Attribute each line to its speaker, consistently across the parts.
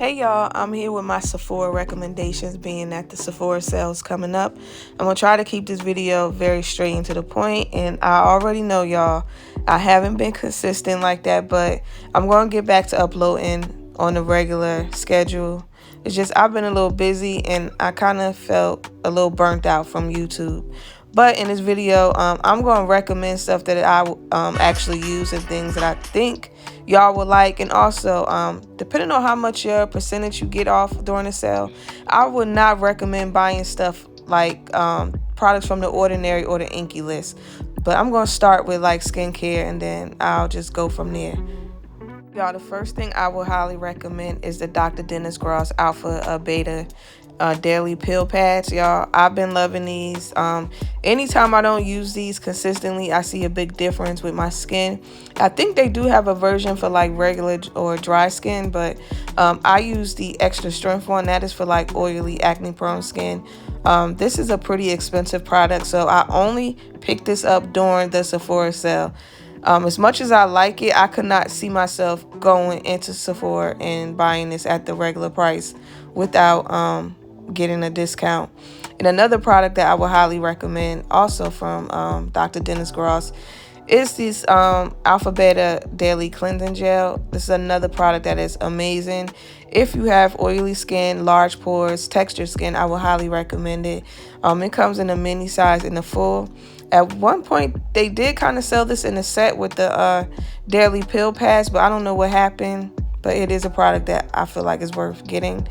Speaker 1: Hey y'all, I'm here with my Sephora recommendations, being that the Sephora sale's coming up. I'm going to try to keep this video very straight and to the point, and I already know y'all, I haven't been consistent like that, but I'm going to get back to uploading on the regular schedule. It's just I've been a little busy and I kind of felt a little burnt out from YouTube. But in this video, I'm going to recommend stuff that I actually use and things that I think y'all will like. And also, depending on how much your percentage you get off during the sale, I would not recommend buying stuff like products from The Ordinary or the Inky list. But I'm going to start with like skincare and then I'll just go from there. Y'all, the first thing I would highly recommend is the Dr. Dennis Gross Alpha Beta daily pill pads. Y'all, I've been loving these. Anytime I don't use these consistently, I see a big difference with my skin. I think they do have a version for like regular or dry skin, but I use the extra strength one. That is for like oily, acne prone skin. This is a pretty expensive product, so I only picked this up during the Sephora sale. As much as I like it, I could not see myself going into Sephora and buying this at the regular price without getting a discount. And another product that I would highly recommend, also from Dr. Dennis Gross, is this Alpha Beta Daily Cleansing Gel. This is another product that is amazing. If you have oily skin, large pores, textured skin, I would highly recommend it. It comes in a mini size and a full. At one point, they did kind of sell this in a set with the daily pill pads, but I don't know what happened. But it is a product that I feel like is worth getting.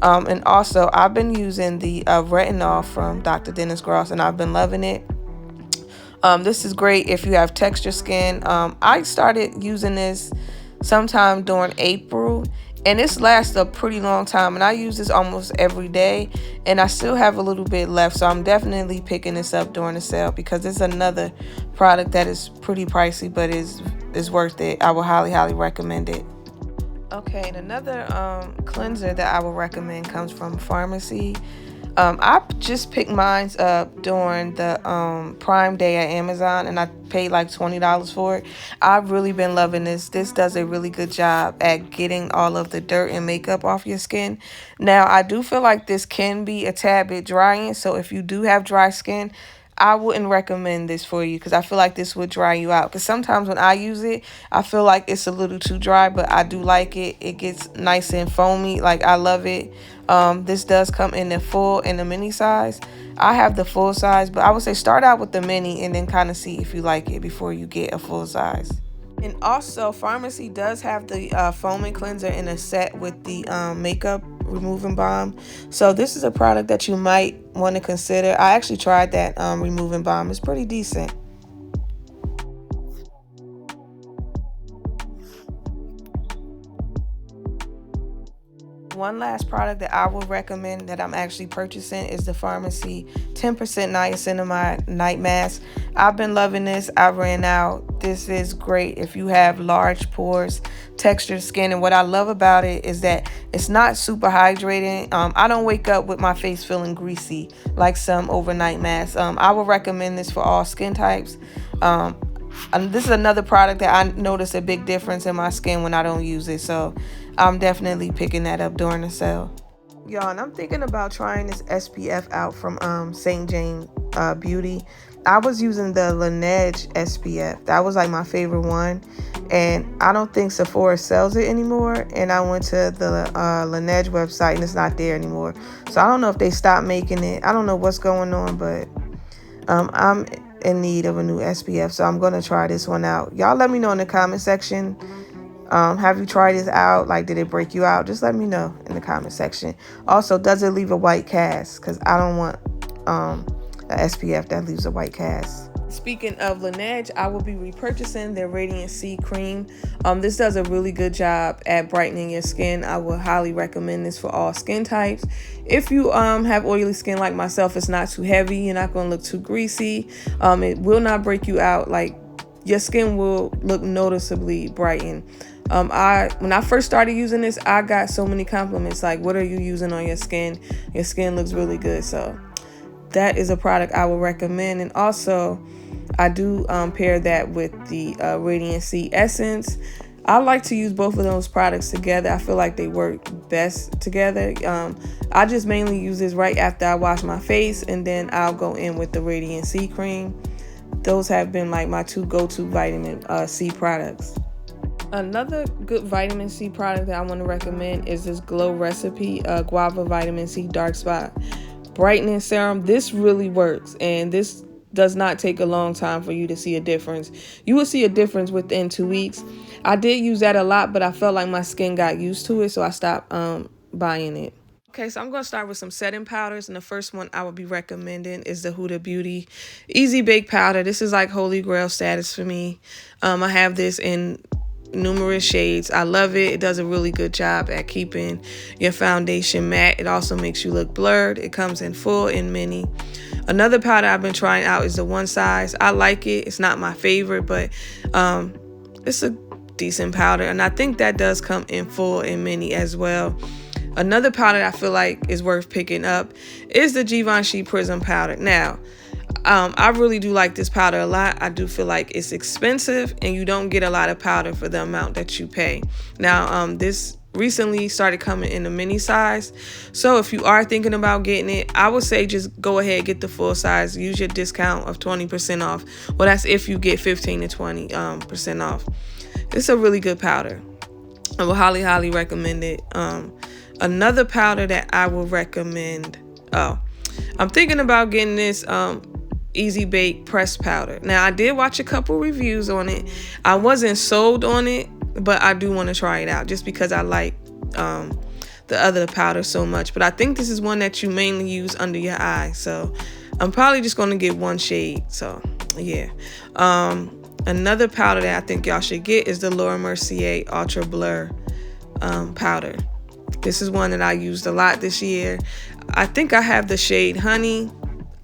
Speaker 1: And also, I've been using the retinol from Dr. Dennis Gross, and I've been loving it. This is great if you have texture skin. I started using this sometime during April, and this lasts a pretty long time, and I use this almost every day, and I still have a little bit left, so I'm definitely picking this up during the sale because it's another product that is pretty pricey, but is worth it. I will highly recommend it. Okay, and another cleanser that I would recommend comes from Pharmacy. I just picked mine up during the Prime Day at Amazon, and I paid like $20 for it. I've really been loving this. This does a really good job at getting all of the dirt and makeup off your skin. Now, I do feel like this can be a tad bit drying, so if you do have dry skin, I wouldn't recommend this for you because I feel like this would dry you out. Because sometimes when I use it, I feel like it's a little too dry, but I do like it. It gets nice and foamy. Like, I love it. This does come in the full and the mini size. I have the full size, but I would say start out with the mini and then kind of see if you like it before you get a full size. And also, Pharmacy does have the foaming cleanser in a set with the makeup removing balm. So this is a product that you might want to consider. I actually tried that removing balm. It's pretty decent. One last product that I would recommend that I'm actually purchasing is the Pharmacy 10% Niacinamide Night Mask. I've been loving this. I ran out. This is great if you have large pores, textured skin. And what I love about it is that it's not super hydrating. I don't wake up with my face feeling greasy like some overnight masks. I would recommend this for all skin types. And this is another product that I notice a big difference in my skin when I don't use it. So I'm definitely picking that up during the sale. Y'all, and I'm thinking about trying this SPF out from St. Jane Beauty. I was using the Laneige SPF. That was like my favorite one. And I don't think Sephora sells it anymore. And I went to the Laneige website and it's not there anymore. So I don't know if they stopped making it. I don't know what's going on, but I'm in need of a new SPF. So I'm going to try this one out. Y'all let me know in the comment section. Have you tried this out? Like, did it break you out? Just let me know in the comment section. Also, does it leave a white cast? Because I don't want a SPF that leaves a white cast. Speaking of Laneige, I will be repurchasing their Radiant C cream. This does a really good job at brightening your skin. I would highly recommend this for all skin types. If you have oily skin like myself, it's not too heavy. You're not going to look too greasy. It will not break you out. Like, your skin will look noticeably brightened. When I first started using this, I got so many compliments like, what are you using on your skin? Your skin looks really good. So that is a product I would recommend. And also, I do pair that with the Radiant C Essence. I like to use both of those products together. I feel like they work best together. I just mainly use this right after I wash my face, and then I'll go in with the Radiant C cream. Those have been like my two go-to vitamin C products. Another good vitamin C product that I want to recommend is this Glow Recipe Guava Vitamin C Dark Spot Brightening Serum. This really works, and this does not take a long time for you to see a difference. You will see a difference within 2 weeks. I did use that a lot, but I felt like my skin got used to it, so I stopped buying it. Okay, so I'm going to start with some setting powders, and the first one I would be recommending is the Huda Beauty Easy Bake Powder. This is like holy grail status for me. I have this in numerous shades. I love it. It does a really good job at keeping your foundation matte. It also makes you look blurred. It comes in full and mini. Another powder I've been trying out is the One Size. I like it. It's not my favorite, but it's a decent powder, and I think that does come in full and mini as well. Another powder I feel like is worth picking up is the Givenchy Prism powder. Now, I really do like this powder a lot. I do feel like it's expensive, and you don't get a lot of powder for the amount that you pay. Now, this recently started coming in a mini size, so if you are thinking about getting it, I would say just go ahead, get the full size, use your discount of 20% off. Well, that's if you get 15 to 20% off. It's a really good powder. I will highly recommend it. Another powder that I will recommend, I'm thinking about getting this Easy Bake Pressed Powder. Now, I did watch a couple reviews on it. I wasn't sold on it, but I do want to try it out just because I like the other powder so much. But I think this is one that you mainly use under your eye, so I'm probably just going to get one shade. So yeah. Another powder that I think y'all should get is the Laura Mercier Ultra Blur powder. This is one that I used a lot this year. I think I have the shade Honey.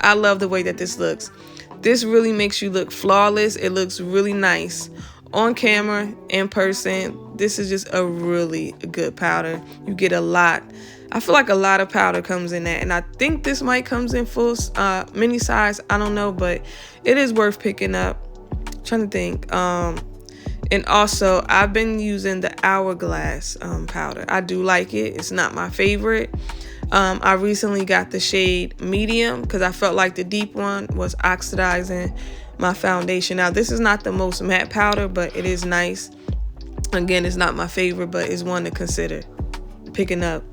Speaker 1: I love the way that this looks. This really makes you look flawless. It looks really nice on camera, in person. This is just a really good powder. You get a lot. I feel like a lot of powder comes in that, and I think this might comes in full mini size. I don't know, but it is worth picking up. I'm trying to think. And also, I've been using the Hourglass powder. I do like it. It's not my favorite. I recently got the shade Medium because I felt like the deep one was oxidizing my foundation. Now, this is not the most matte powder, but it is nice. Again, it's not my favorite, but it's one to consider picking up.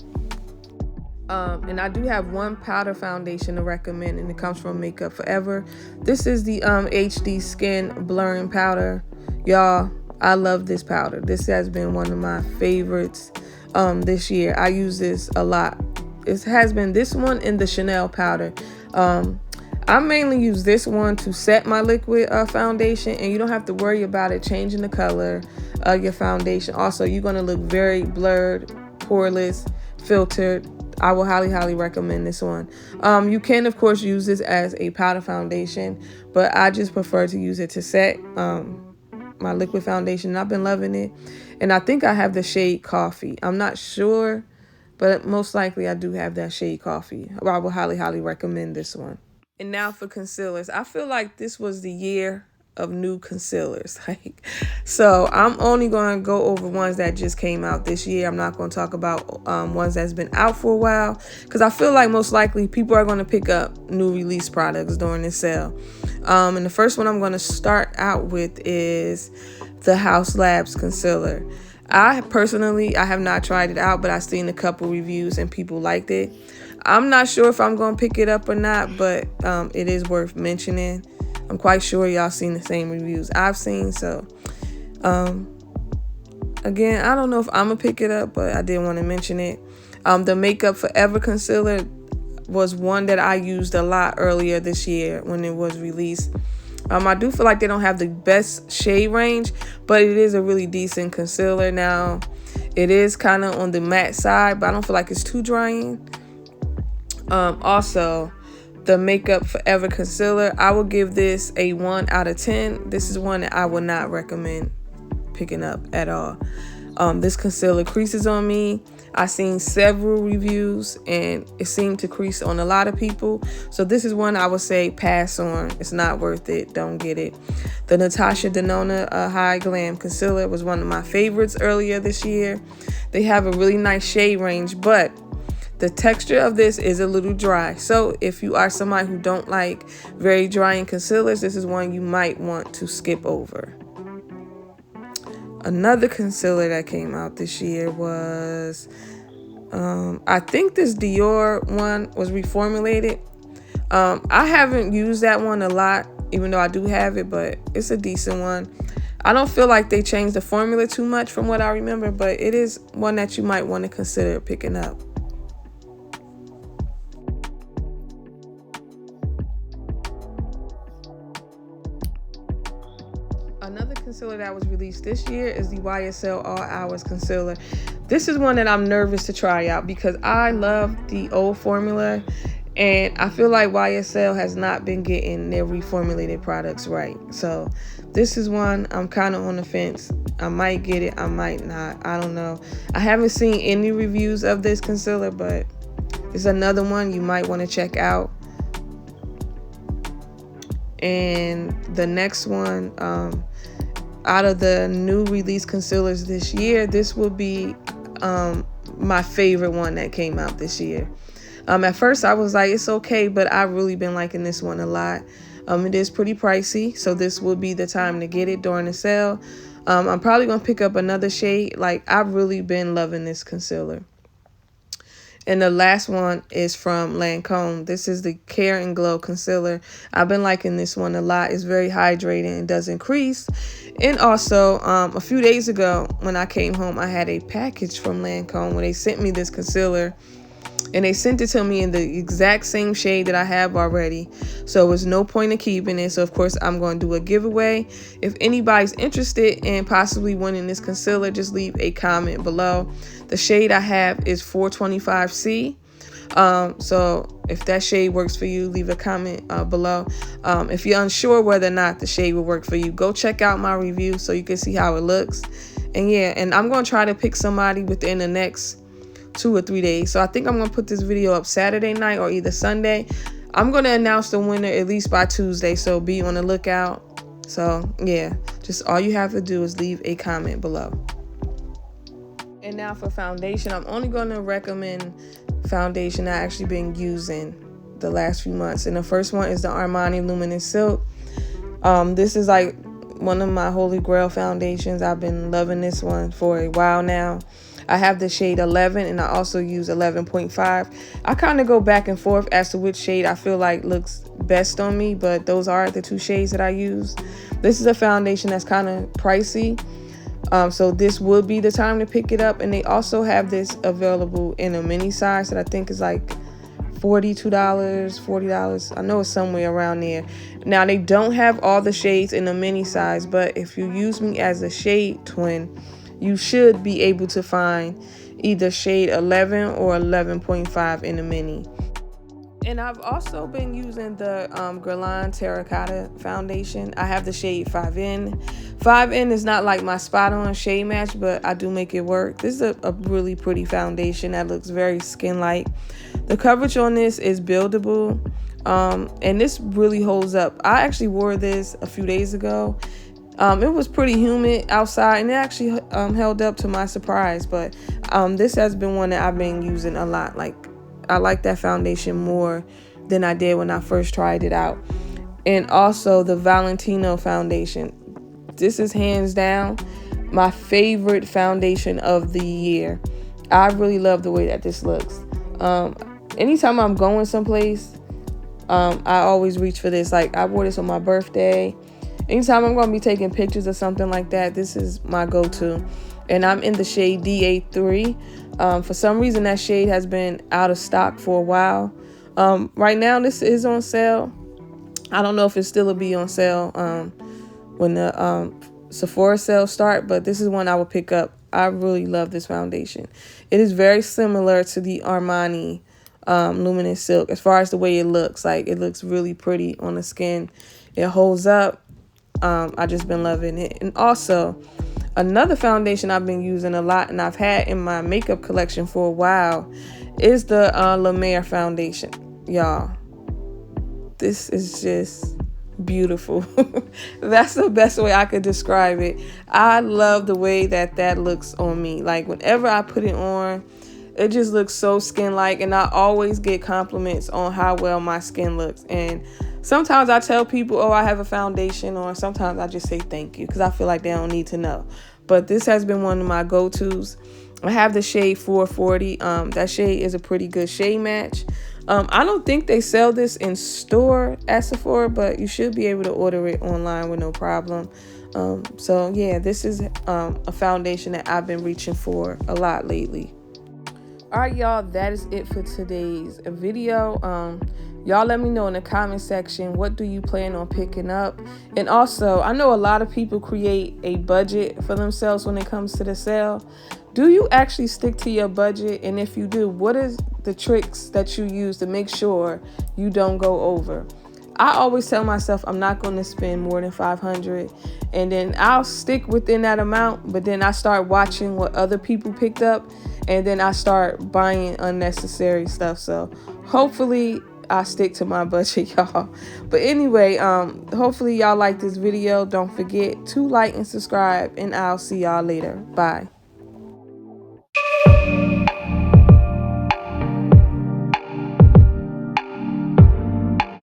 Speaker 1: And I do have one powder foundation to recommend, and it comes from Makeup Forever. This is the HD Skin Blurring Powder. Y'all, I love this powder. This has been one of my favorites this year. I use this a lot. It has been this one and the Chanel powder. I mainly use this one to set my liquid foundation, and you don't have to worry about it changing the color of your foundation. Also, you're going to look very blurred, poreless, filtered. I will highly recommend this one. You can, of course, use this as a powder foundation, but I just prefer to use it to set my liquid foundation. I've been loving it, and I think I have the shade Coffee. I'm not sure, but most likely I do have that shade Coffee. I will highly recommend this one. And now for concealers. I feel like this was the year of new concealers. So I'm only going to go over ones that just came out this year. I'm not going to talk about ones that's been out for a while, because I feel like most likely people are going to pick up new release products during this sale. And the first one I'm going to start out with is the Haus Labs concealer. I have not tried it out, but I've seen a couple reviews and people liked it. I'm not sure if I'm going to pick it up or not, but it is worth mentioning. I'm quite sure y'all seen the same reviews I've seen. So, again, I don't know if I'm going to pick it up, but I did want to mention it. The Makeup Forever concealer was one that I used a lot earlier this year when it was released. I do feel like they don't have the best shade range, but it is a really decent concealer. Now, it is kind of on the matte side, but I don't feel like it's too drying. Also, the Makeup Forever concealer, I will give this a 1 out of 10. This is one that I would not recommend picking up at all. This concealer creases on me. I've seen several reviews and it seemed to crease on a lot of people. So this is one I would say pass on. It's not worth it. Don't get it. The Natasha Denona High Glam Concealer was one of my favorites earlier this year. They have a really nice shade range, but the texture of this is a little dry. So if you are somebody who don't like very drying concealers, this is one you might want to skip over. Another concealer that came out this year was, I think this Dior one was reformulated. I haven't used that one a lot, even though I do have it, but it's a decent one. I don't feel like they changed the formula too much from what I remember, but it is one that you might want to consider picking up. Another concealer that was released this year is the YSL All Hours Concealer. This is one that I'm nervous to try out because I love the old formula and I feel like YSL has not been getting their reformulated products right. So this is one I'm kind of on the fence. I might get it, I might not. I don't know. I haven't seen any reviews of this concealer, but it's another one you might want to check out. And the next one, out of the new release concealers this year, this will be my favorite one that came out this year. At first I was like, it's okay, but I've really been liking this one a lot. It is pretty pricey, so this will be the time to get it during the sale. I'm probably gonna pick up another shade. Like, I've really been loving this concealer. And the last one is from Lancome. This is the Care and Glow Concealer. I've been liking this one a lot. It's very hydrating and doesn't crease. And also, a few days ago when I came home, I had a package from Lancome where they sent me this concealer. And they sent it to me in the exact same shade that I have already. So there's no point in keeping it. So of course I'm going to do a giveaway. If anybody's interested in possibly winning this concealer, just leave a comment below. The shade I have is 425C. So if that shade works for you, leave a comment below. If you're unsure whether or not the shade will work for you, go check out my review so you can see how it looks. And yeah, and I'm going to try to pick somebody within the next 2 or 3 days. So I think I'm gonna put this video up Saturday night or either Sunday. I'm gonna announce the winner at least by Tuesday, so be on the lookout. So yeah, just all you have to do is leave a comment below. And now for foundation, I'm only gonna recommend foundation I've actually been using the last few months. And the first one is the Armani Luminous Silk. This is like one of my holy grail foundations. I've been loving this one for a while now. I have the shade 11 and I also use 11.5. I kind of go back and forth as to which shade I feel like looks best on me, but those are the 2 shades that I use. This is a foundation that's kind of pricey, so this would be the time to pick it up. And they also have this available in a mini size that I think is like $42, $40. I know it's somewhere around there. Now they don't have all the shades in the mini size, but if you use me as a shade twin, you should be able to find either shade 11 or 11.5 in the mini. And I've also been using the Guerlain Terracotta foundation. I have the shade 5N. 5N is not like my spot on shade match, but I do make it work. This is a really pretty foundation that looks very skin-like. The coverage on this is buildable, and this really holds up. I actually wore this a few days ago. It was pretty humid outside and it actually held up to my surprise, but this has been one that I've been using a lot. Like, I like that foundation more than I did when I first tried it out. And also the Valentino foundation. This is hands down my favorite foundation of the year. I really love the way that this looks. Anytime I'm going someplace, I always reach for this. Like, I wore this on my birthday. Anytime I'm going to be taking pictures or something like that, this is my go-to. And I'm in the shade D83. For some reason, that shade has been out of stock for a while. Right now, this is on sale. I don't know if it still will be on sale when the Sephora sales start, but this is one I will pick up. I really love this foundation. It is very similar to the Armani Luminous Silk as far as the way it looks. Like, it looks really pretty on the skin. It holds up. I just been loving it. And also, Another foundation I've been using a lot and I've had in my makeup collection for a while is the Laneige foundation. Y'all, this is just beautiful. That's the best way I could describe it. I love the way that looks on me. Like whenever I put it on, it just looks so skin-like, and I always get compliments on how well my skin looks. And sometimes I tell people, oh, I have a foundation, or sometimes I just say thank you because I feel like they don't need to know. But this has been one of my go-tos. I have the shade 440. That shade is a pretty good shade match. I don't think they sell this in store at Sephora, but you should be able to order it online with no problem. So yeah, this is a foundation that I've been reaching for a lot lately. All right, y'all, that is it for today's video. Y'all let me know in the comment section, what do you plan on picking up? And also, I know a lot of people create a budget for themselves when it comes to the sale. Do you actually stick to your budget? And if you do, what is the tricks that you use to make sure you don't go over? I always tell myself I'm not going to spend more than $500, and then I'll stick within that amount, but then I start watching what other people picked up, and then I start buying unnecessary stuff. So hopefully I stick to my budget, y'all. But anyway, hopefully y'all like this video. Don't forget to like and subscribe, and I'll see y'all later. Bye.